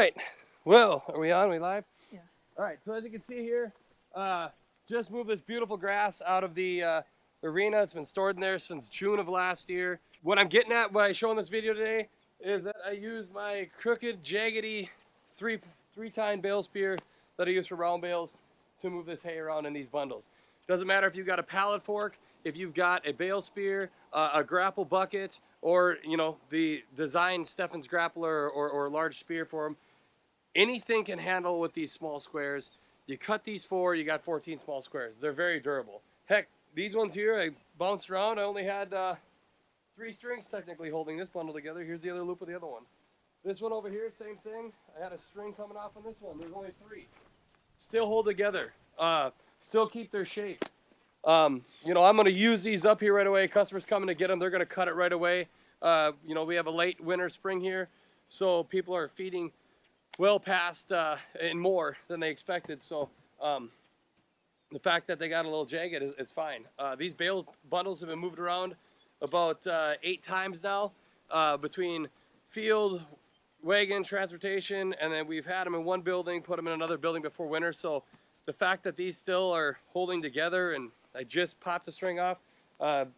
right. Well, are we on? Are we live? Yeah. All right. So as you can see here, just moved this beautiful grass out of the arena. It's been stored in there since June of last year. What I'm getting at by showing this video today is that I used my crooked, jaggedy three-tine bale spear that I use for round bales to move this hay around in these bundles. Doesn't matter if you've got a pallet fork, if you've got a bale spear, a grapple bucket, or the design Steffen's grappler or large spear for them. Anything can handle with these small squares. You cut these four, you got 14 small squares. They're very durable. Heck, these ones here, I bounced around. I only had 3 strings technically holding this bundle together. Here's the other loop of the other one. This one over here, same thing. I had a string coming off on this one. There's only 3. Still hold together. Still keep their shape. I'm going to use these up here right away. Customers coming to get them, they're going to cut it right away. We have a late winter, spring here, so people are feeding well past and more than they expected. So the fact that they got a little jagged is fine. These bale bundles have been moved around about 8 times now between field, wagon, transportation, and then we've had them in one building, put them in another building before winter. So the fact that these still are holding together and I just popped the string off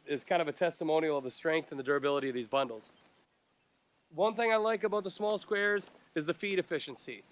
is kind of a testimonial of the strength and the durability of these bundles. One thing I like about the small squares is the feed efficiency.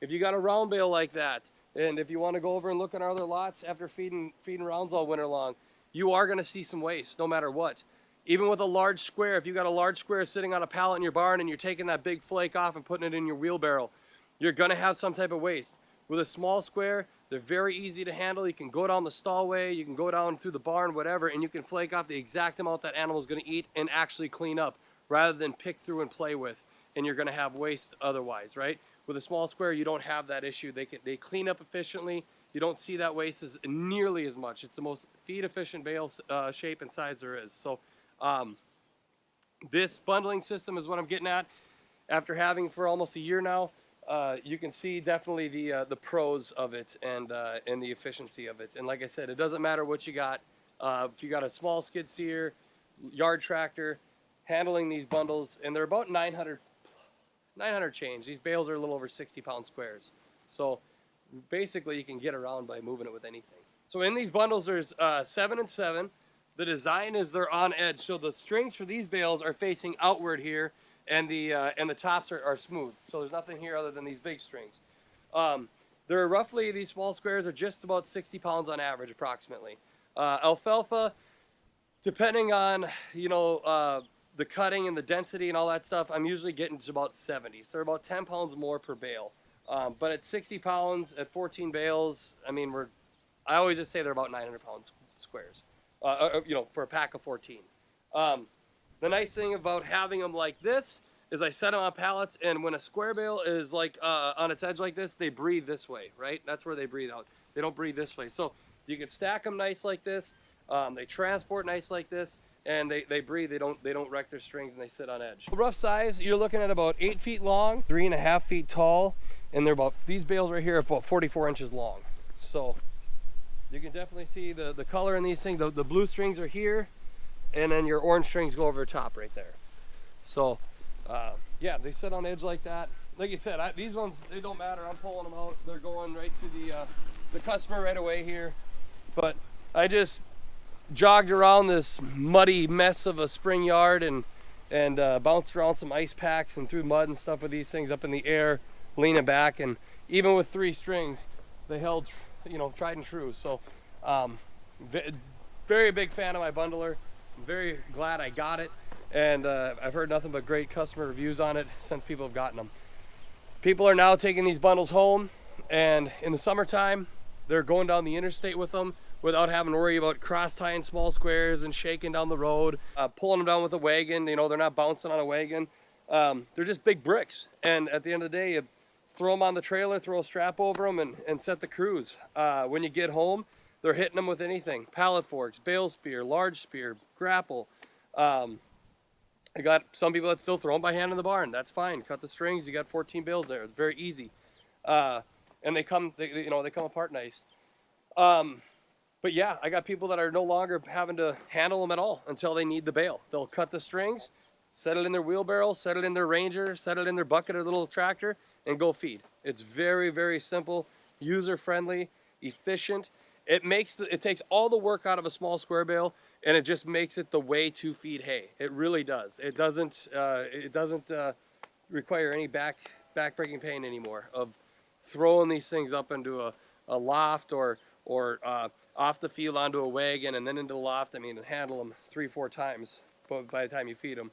If you got a round bale like that, and if you want to go over and look at our other lots after feeding rounds all winter long, you are going to see some waste no matter what. Even with a large square, if you got a large square sitting on a pallet in your barn and you're taking that big flake off and putting it in your wheelbarrow, you're going to have some type of waste. With a small square, they're very easy to handle. You can go down the stallway, you can go down through the barn, whatever, and you can flake off the exact amount that animal is going to eat and actually clean up rather than pick through and play with, and you're going to have waste otherwise, right? With a small square, you don't have that issue. They clean up efficiently. You don't see that waste nearly as much. It's the most feed-efficient bale shape and size there is. So this bundling system is what I'm getting at. After having for almost a year now, you can see definitely the pros of it and the efficiency of it. And like I said, it doesn't matter what you got. If you got a small skid steer, yard tractor, handling these bundles, and they're about 900 change. These bales are a little over 60-pound squares. So basically you can get around by moving it with anything. So in these bundles there's 7 and 7. The design is they're on edge. So the strings for these bales are facing outward here, and the tops are smooth. So there's nothing here other than these big strings. They're roughly, these small squares are just about 60 pounds on average, approximately. Alfalfa, depending on, the cutting and the density and all that stuff, I'm usually getting to about 70. So they're about 10 pounds more per bale. But at 60 pounds, at 14 bales, I always just say they're about 900 pounds squares, for a pack of 14. The nice thing about having them like this is I set them on pallets, and when a square bale is like on its edge like this, they breathe this way, right? That's where they breathe out. They don't breathe this way. So you can stack them nice like this. They transport nice like this, and they breathe. They don't wreck their strings, and they sit on edge. Rough size, you're looking at about 8 feet long, 3.5 feet tall, and these bales right here are about 44 inches long. So you can definitely see the color in these things. The blue strings are here, and then your orange strings go over the top right there. So yeah, they sit on edge like that. Like you said, these ones, they don't matter. I'm pulling them out. They're going right to the customer right away here. But I just jogged around this muddy mess of a spring yard and bounced around some ice packs and threw mud and stuff with these things up in the air, leaning back, and even with 3 strings, they held, tried and true. So very big fan of my bundler. I'm very glad I got it, and I've heard nothing but great customer reviews on it since people have gotten them. People are now taking these bundles home, and in the summertime, they're going down the interstate with them without having to worry about cross-tying small squares and shaking down the road, pulling them down with a wagon. They're not bouncing on a wagon. They're just big bricks, and at the end of the day, you throw them on the trailer, throw a strap over them, and set the cruise. When you get home, they're hitting them with anything: pallet forks, bale spear, large spear, grapple. I got some people that still throw them by hand in the barn. That's fine. Cut the strings. You got 14 bales there. It's very easy, and they come apart nice. But yeah, I got people that are no longer having to handle them at all until they need the bale. They'll cut the strings, set it in their wheelbarrow, set it in their Ranger, set it in their bucket or little tractor, and go feed. It's very, very simple, user-friendly, efficient. It takes all the work out of a small square bale, and it just makes it the way to feed hay. It really does. It doesn't require any back-breaking pain anymore of throwing these things up into a loft or off the field onto a wagon and then into the loft. I mean, and handle them 3-4 times by the time you feed them.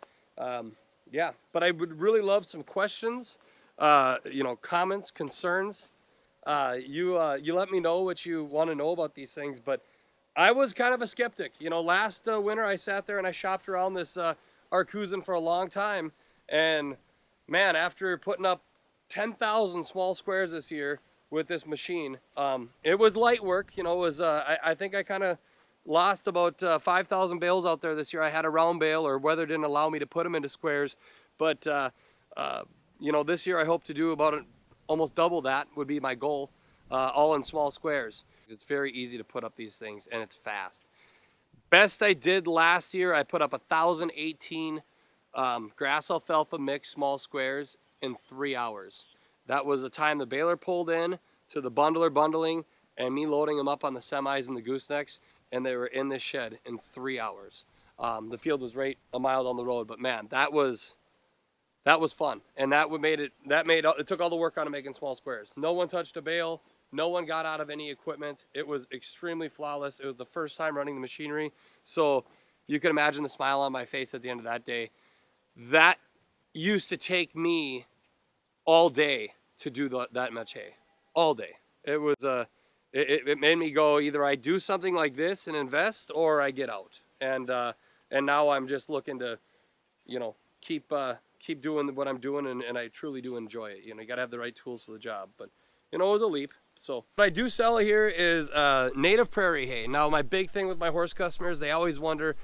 Yeah, but I would really love some questions, comments, concerns. You let me know what you want to know about these things, but I was kind of a skeptic. Last winter I sat there and I shopped around this Arcusin for a long time, and man, after putting up 10,000 small squares this year with this machine, it was light work. I think I kind of lost about 5,000 bales out there this year. I had a round bale, or weather didn't allow me to put them into squares, but this year I hope to do about almost double that would be my goal, all in small squares. It's very easy to put up these things, and it's fast. Best I did last year, I put up 1,018 grass alfalfa mix small squares in 3 hours. That was the time the baler pulled in to the bundler bundling and me loading them up on the semis and the goosenecks, and they were in this shed in 3 hours. The field was right a mile down the road, but man, that was fun, and it took all the work out of making small squares. No one touched a bale. No one got out of any equipment. It was extremely flawless. It was the first time running the machinery, so you can imagine the smile on my face at the end of that day. That used to take me all day to do that much hay, all day. It was it made me go, either I do something like this and invest, or I get out. And now I'm just looking to, keep doing what I'm doing, and I truly do enjoy it. You gotta have the right tools for the job, but it was a leap. So what I do sell here is native prairie hay. Now, my big thing with my horse customers, they always wonder,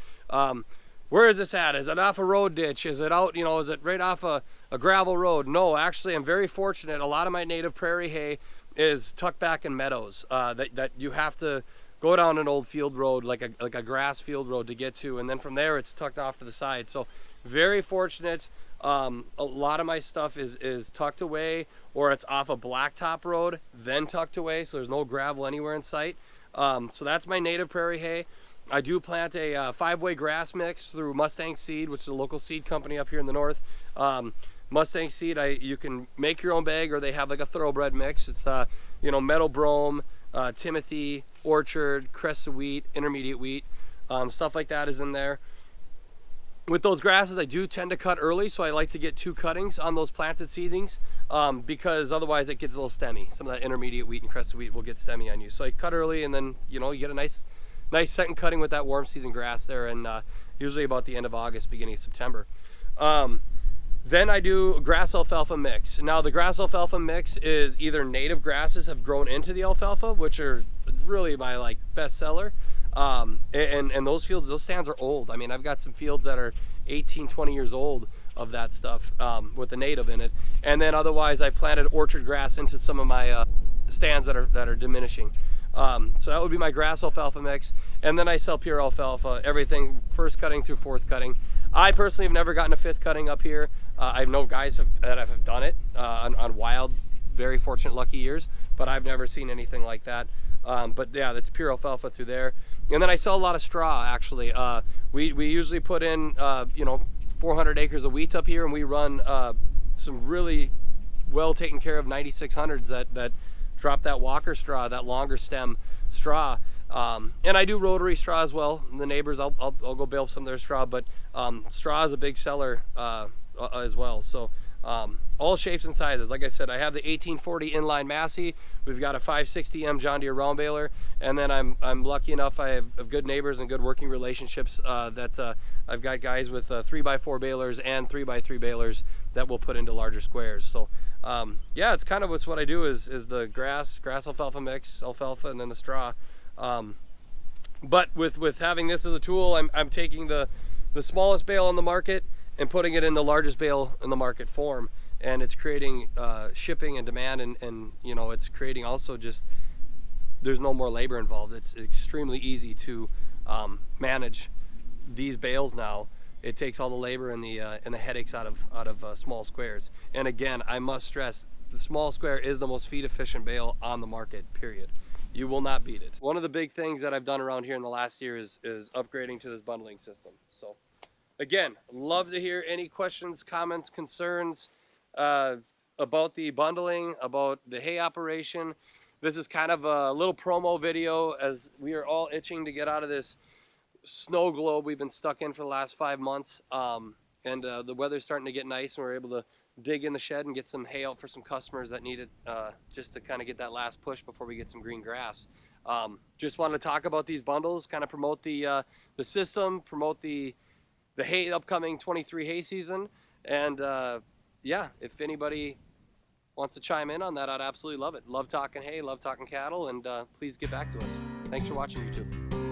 where is this at? Is it off a road ditch? Is it out, is it right off a gravel road? No, actually, I'm very fortunate. A lot of my native prairie hay is tucked back in meadows that you have to go down an old field road, like a grass field road to get to, and then from there it's tucked off to the side. So very fortunate. A lot of my stuff is tucked away, or it's off a blacktop road, then tucked away, so there's no gravel anywhere in sight. So that's my native prairie hay. I do plant a 5-way grass mix through Mustang Seed, which is a local seed company up here in the north. Mustang Seed, you can make your own bag, or they have like a thoroughbred mix. It's meadow brome, Timothy, orchard, crest of wheat, intermediate wheat, stuff like that is in there. With those grasses, I do tend to cut early, so I like to get 2 cuttings on those planted seedlings, because otherwise it gets a little stemmy. Some of that intermediate wheat and crested wheat will get stemmy on you. So I cut early, and then you get a nice second cutting with that warm season grass there, and usually about the end of August, beginning of September. Then I do grass alfalfa mix. Now the grass alfalfa mix is either native grasses have grown into the alfalfa, which are really my best seller. And those stands are old. I mean, I've got some fields that are 18, 20 years old of that stuff, with the native in it. And then otherwise I planted orchard grass into some of my stands that are diminishing. So that would be my grass alfalfa mix. And then I sell pure alfalfa, everything first cutting through fourth cutting. I personally have never gotten a fifth cutting up here. I know guys that have done it on wild, very fortunate, lucky years, but I've never seen anything like that. But yeah, that's pure alfalfa through there. And then I sell a lot of straw, actually. We usually put in 400 acres of wheat up here, and we run some really well taken care of 9600s that drop that walker straw, that longer stem straw. And I do rotary straw as well. The neighbors, I'll go bale some of their straw, but straw is a big seller as well. So all shapes and sizes. Like I said, I have the 1840 inline Massey. We've got a 560M John Deere round baler, and then I'm lucky enough I have good neighbors and good working relationships that I've got guys with 3x4 balers and 3x3 balers that will put into larger squares. So yeah, it's kind of what I do is the grass alfalfa mix, alfalfa, and then the straw. But with having this as a tool, I'm taking the smallest bale on the market and putting it in the largest bale in the market form, and it's creating shipping and demand, and it's creating also just, there's no more labor involved. It's extremely easy to manage these bales now. It takes all the labor and the headaches out of small squares. And again, I must stress, the small square is the most feed efficient bale on the market, period. You will not beat it. One of the big things that I've done around here in the last year is upgrading to this bundling system. So again, love to hear any questions, comments, concerns about the bundling, about the hay operation. This is kind of a little promo video as we are all itching to get out of this snow globe we've been stuck in for the last 5 months. And the weather's starting to get nice, and we're able to dig in the shed and get some hay out for some customers that need it, just to kind of get that last push before we get some green grass. Just wanted to talk about these bundles, kind of promote the system, promote the hay upcoming 23 hay season, and yeah, if anybody wants to chime in on that, I'd absolutely love it. Love talking hay, love talking cattle, and please get back to us. Thanks for watching, YouTube.